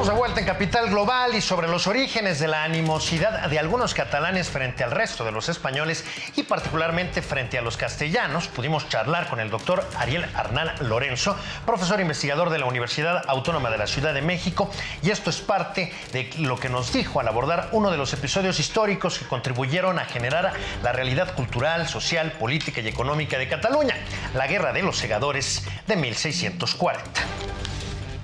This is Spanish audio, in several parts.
Estamos de vuelta en Capital Global y sobre los orígenes de la animosidad de algunos catalanes frente al resto de los españoles y particularmente frente a los castellanos, pudimos charlar con el doctor Ariel Arnal Lorenzo, profesor investigador de la Universidad Autónoma de la Ciudad de México, y esto es parte de lo que nos dijo al abordar uno de los episodios históricos que contribuyeron a generar la realidad cultural, social, política y económica de Cataluña, la Guerra de los Segadores de 1640.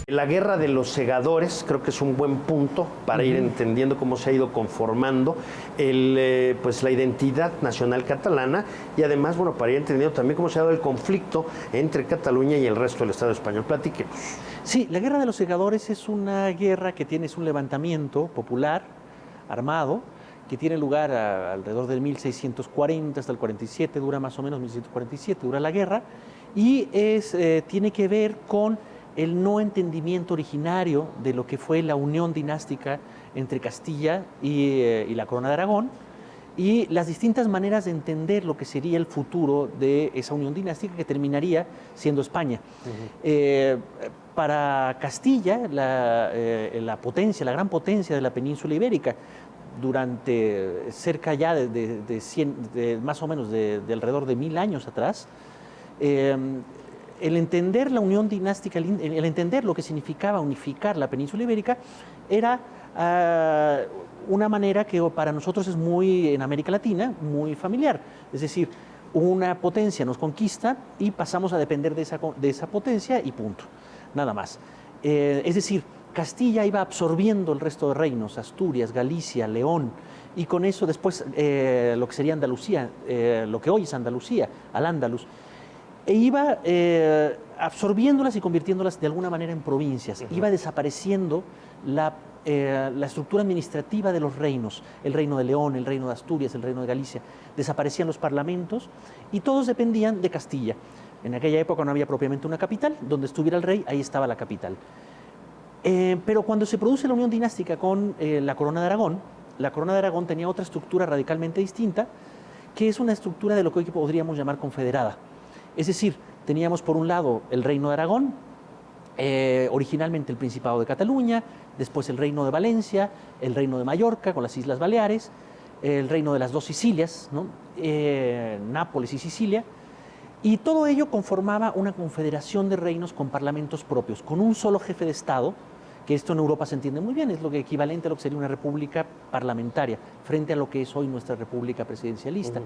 La Guerra de los Segadores creo que es un buen punto para ir entendiendo cómo se ha ido conformando pues la identidad nacional catalana y además, bueno, para ir entendiendo también cómo se ha dado el conflicto entre Cataluña y el resto del Estado español. Platíquenos. Sí, la Guerra de los Segadores es una guerra que es un levantamiento popular, armado, que tiene lugar alrededor del 1640 hasta el 47, dura más o menos 1647, dura la guerra, y tiene que ver con el no entendimiento originario de lo que fue la unión dinástica entre Castilla y la Corona de Aragón y las distintas maneras de entender lo que sería el futuro de esa unión dinástica que terminaría siendo España. Para Castilla, la potencia, la gran potencia de la península ibérica, durante cerca ya de más o menos de alrededor de 1000 años atrás, el entender la unión dinástica, el entender lo que significaba unificar la península ibérica, era una manera que para nosotros es muy, en América Latina, muy familiar. Es decir, una potencia nos conquista y pasamos a depender de esa potencia y punto, nada más. Es decir, Castilla iba absorbiendo el resto de reinos, Asturias, Galicia, León, y con eso después lo que sería Andalucía, lo que hoy es Andalucía, Al-Ándalus, e iba absorbiéndolas y convirtiéndolas de alguna manera en provincias. Iba desapareciendo la estructura administrativa de los reinos, el reino de León, el reino de Asturias, el reino de Galicia. Desaparecían los parlamentos y todos dependían de Castilla. En aquella época no había propiamente una capital, donde estuviera el rey, ahí estaba la capital. Pero cuando se produce la unión dinástica con la Corona de Aragón, la Corona de Aragón tenía otra estructura radicalmente distinta, que es una estructura de lo que hoy podríamos llamar confederada. Es decir, teníamos por un lado el Reino de Aragón, originalmente el Principado de Cataluña, después el Reino de Valencia, el Reino de Mallorca con las Islas Baleares, el Reino de las dos Sicilias, ¿no? Nápoles y Sicilia, y todo ello conformaba una confederación de reinos con parlamentos propios, con un solo jefe de Estado, que esto en Europa se entiende muy bien, es lo que equivalente a lo que sería una república parlamentaria, frente a lo que es hoy nuestra república presidencialista.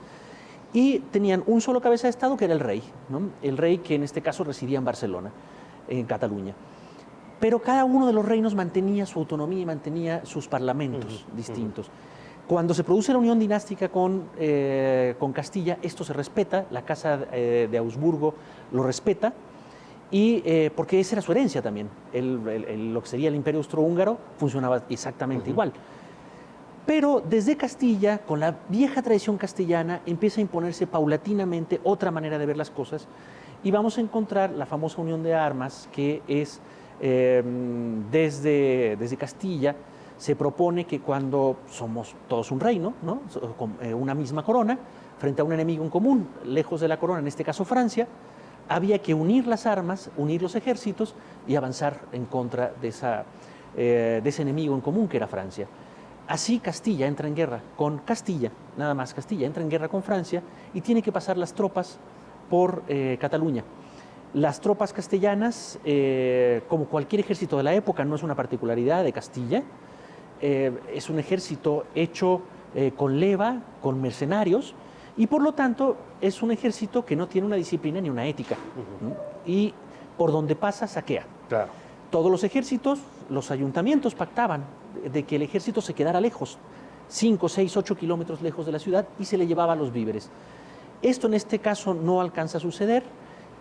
Y tenían un solo cabeza de Estado, que era el rey, ¿no? El rey que en este caso residía en Barcelona, en Cataluña. Pero cada uno de los reinos mantenía su autonomía y mantenía sus parlamentos distintos. Cuando se produce la unión dinástica con Castilla, esto se respeta, la Casa de Augsburgo lo respeta, y porque esa era su herencia también. Lo que sería el Imperio Austrohúngaro funcionaba exactamente igual. Pero desde Castilla, con la vieja tradición castellana, empieza a imponerse paulatinamente otra manera de ver las cosas y vamos a encontrar la famosa unión de armas que es desde Castilla se propone que cuando somos todos un reino, ¿no? Con una misma corona, frente a un enemigo en común, lejos de la corona, en este caso Francia, había que unir las armas, unir los ejércitos y avanzar en contra de ese enemigo en común que era Francia. Así Castilla entra en guerra con Castilla, nada más Castilla entra en guerra con Francia y tiene que pasar las tropas por Cataluña. Las tropas castellanas, como cualquier ejército de la época, no es una particularidad de Castilla, es un ejército hecho con leva, con mercenarios, y por lo tanto es un ejército que no tiene una disciplina ni una ética, ¿no? Y por donde pasa saquea. Claro. Todos los ejércitos, los ayuntamientos pactaban de que el ejército se quedara lejos, 5, 6, 8 kilómetros lejos de la ciudad, y se le llevaba los víveres. Esto en este caso no alcanza a suceder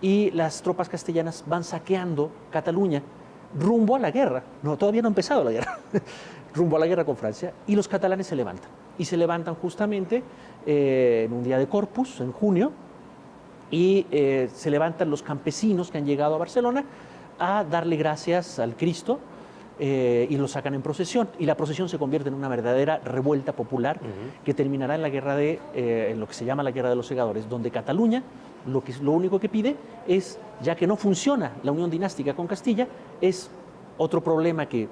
y las tropas castellanas van saqueando Cataluña rumbo a la guerra. No, todavía no ha empezado la guerra, rumbo a la guerra con Francia, y los catalanes se levantan. Y se levantan justamente en un día de Corpus, en junio, y se levantan los campesinos que han llegado a Barcelona a darle gracias al Cristo, y lo sacan en procesión, y la procesión se convierte en una verdadera revuelta popular que terminará en la guerra en lo que se llama la Guerra de los Segadores, donde Cataluña lo único que pide es, ya que no funciona la unión dinástica con Castilla, es otro problema que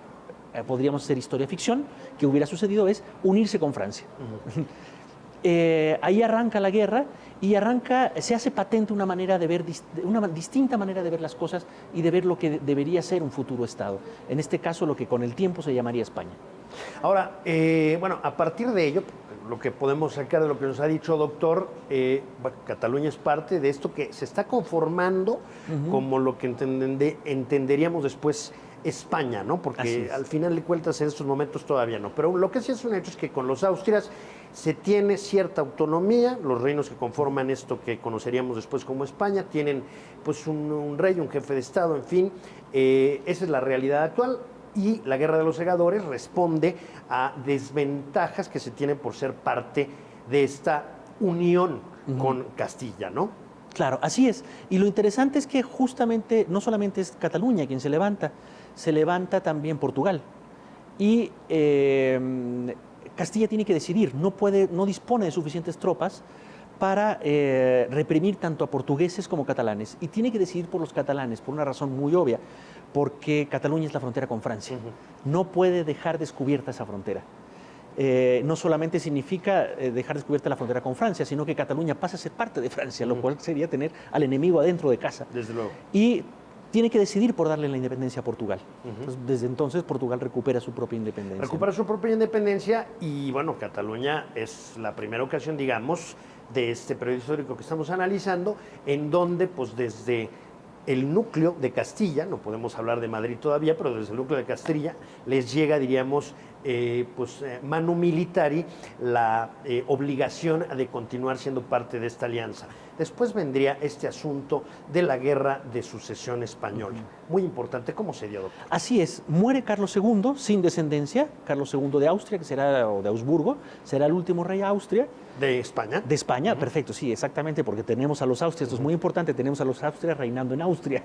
podríamos hacer historia ficción, que hubiera sucedido es unirse con Francia. Ahí arranca la guerra y se hace patente una manera de ver, una distinta manera de ver las cosas y de ver lo que debería ser un futuro Estado. En este caso, lo que con el tiempo se llamaría España. Ahora, bueno, a partir de ello, lo que podemos sacar de lo que nos ha dicho, doctor, bueno, Cataluña es parte de esto que se está conformando como lo que entenderíamos después España, ¿no? Porque al final de cuentas en estos momentos todavía no. Pero lo que sí es un hecho es que con los Austrias se tiene cierta autonomía, los reinos que conforman esto que conoceríamos después como España tienen pues un rey, un jefe de Estado, en fin, esa es la realidad actual. Y la Guerra de los Segadores responde a desventajas que se tienen por ser parte de esta unión con Castilla, ¿no? Claro, así es. Y lo interesante es que justamente no solamente es Cataluña quien se levanta también Portugal. Y Castilla tiene que decidir, no dispone de suficientes tropas para reprimir tanto a portugueses como catalanes. Y tiene que decidir por los catalanes, por una razón muy obvia, porque Cataluña es la frontera con Francia. No puede dejar descubierta esa frontera. No solamente significa dejar descubierta la frontera con Francia, sino que Cataluña pasa a ser parte de Francia, lo cual sería tener al enemigo adentro de casa. Desde luego. Y tiene que decidir por darle la independencia a Portugal. Entonces, desde entonces Portugal recupera su propia independencia. Recupera su propia independencia y bueno, Cataluña es la primera ocasión, digamos, de este periodo histórico que estamos analizando, en donde pues desde el núcleo de Castilla, no podemos hablar de Madrid todavía, pero desde el núcleo de Castilla les llega, diríamos, manu militari, la obligación de continuar siendo parte de esta alianza. Después vendría este asunto de la Guerra de Sucesión Española. Muy importante. ¿Cómo se dio, doctor? Así es. Muere Carlos II sin descendencia. Carlos II de Austria, que será, o de Augsburgo, será el último rey de Austria. ¿De España? De España, perfecto, sí, exactamente, porque tenemos a los austrias, esto es muy importante, tenemos a los austrias reinando en Austria,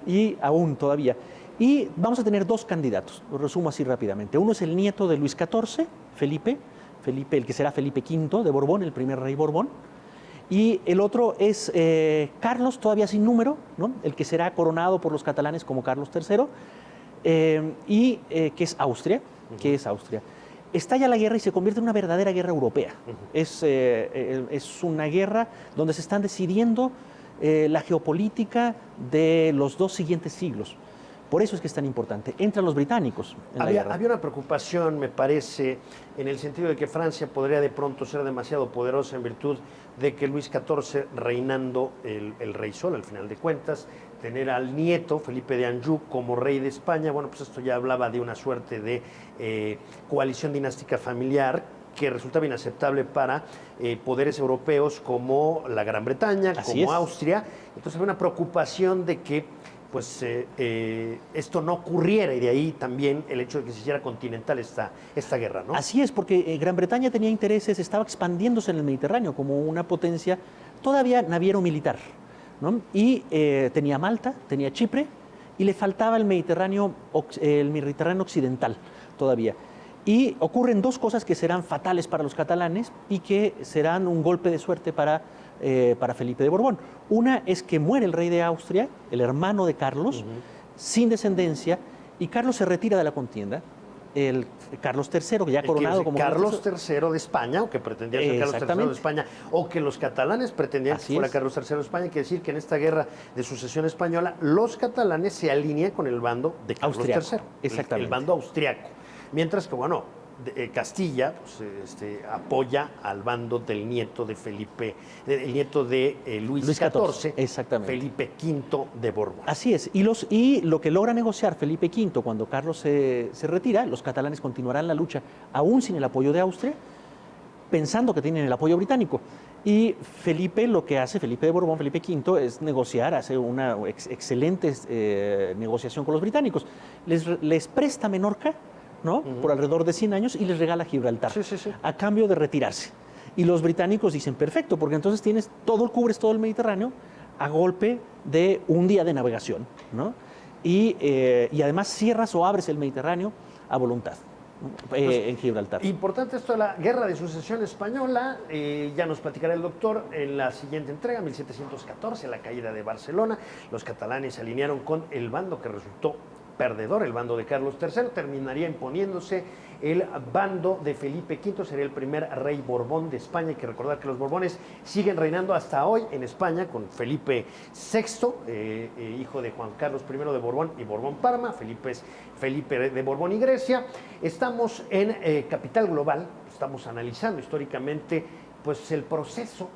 y aún todavía. Y vamos a tener dos candidatos, lo resumo así rápidamente. Uno es el nieto de Luis XIV, Felipe, el que será Felipe V de Borbón, el primer rey Borbón. Y el otro es Carlos, todavía sin número, ¿no? El que será coronado por los catalanes como Carlos III, que es Austria, Estalla la guerra y se convierte en una verdadera guerra europea. Es una guerra donde se están decidiendo la geopolítica de los dos siguientes siglos. Por eso es que es tan importante. Entran los británicos en la guerra. Había una preocupación, me parece, en el sentido de que Francia podría de pronto ser demasiado poderosa en virtud de que Luis XIV, reinando el rey sol, al final de cuentas, tener al nieto, Felipe de Anjou, como rey de España. Bueno, pues esto ya hablaba de una suerte de coalición dinástica familiar que resultaba inaceptable para poderes europeos como la Gran Bretaña, como Austria. Entonces había una preocupación de que pues esto no ocurriera, y de ahí también el hecho de que se hiciera continental esta guerra, ¿no? Así es, porque Gran Bretaña tenía intereses, estaba expandiéndose en el Mediterráneo como una potencia todavía naviero militar, ¿no? Y tenía Malta, tenía Chipre, y le faltaba el Mediterráneo occidental todavía. Y ocurren dos cosas que serán fatales para los catalanes y que serán un golpe de suerte para Felipe de Borbón. Una es que muere el rey de Austria, el hermano de Carlos, sin descendencia, y Carlos se retira de la contienda. El Carlos III, que ya coronado como Carlos III de España, o que pretendía ser Carlos III de España, o que los catalanes pretendían que fuera Carlos III de España. Quiere decir que en esta guerra de sucesión española, los catalanes se alinean con el bando de Carlos III, el bando austriaco. Mientras que, bueno, Castilla pues, apoya al bando del nieto de Felipe, el nieto de Luis XIV, Felipe V de Borbón. Así es, y lo que logra negociar Felipe V cuando Carlos se retira, los catalanes continuarán la lucha aún sin el apoyo de Austria, pensando que tienen el apoyo británico. Y Felipe lo que hace, Felipe de Borbón, Felipe V, es negociar, hace una excelente negociación con los británicos. Les presta Menorca, ¿no? Por alrededor de 100 años, y les regala Gibraltar, a cambio de retirarse. Y los británicos dicen, perfecto, porque entonces cubres todo el Mediterráneo a golpe de un día de navegación, ¿no? Y además cierras o abres el Mediterráneo a voluntad, en Gibraltar. Importante esto de la Guerra de Sucesión Española, ya nos platicará el doctor en la siguiente entrega, 1714, la caída de Barcelona. Los catalanes se alinearon con el bando que resultó perdedor, el bando de Carlos III, terminaría imponiéndose el bando de Felipe V, sería el primer rey Borbón de España. Hay que recordar que los Borbones siguen reinando hasta hoy en España con Felipe VI, hijo de Juan Carlos I de Borbón y Borbón Parma. Felipe es Felipe de Borbón y Grecia. Estamos en Capital Global, estamos analizando históricamente pues el proceso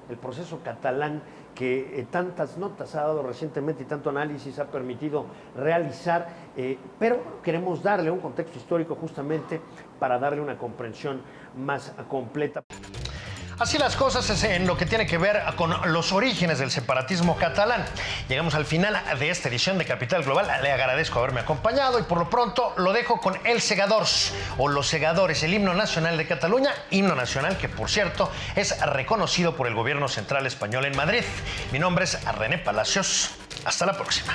catalán que tantas notas ha dado recientemente y tanto análisis ha permitido realizar, pero queremos darle un contexto histórico justamente para darle una comprensión más completa. Así las cosas es en lo que tiene que ver con los orígenes del separatismo catalán. Llegamos al final de esta edición de Capital Global. Le agradezco haberme acompañado y por lo pronto lo dejo con El Segadors o Los Segadores, el himno nacional de Cataluña, himno nacional que, por cierto, es reconocido por el gobierno central español en Madrid. Mi nombre es René Palacios. Hasta la próxima.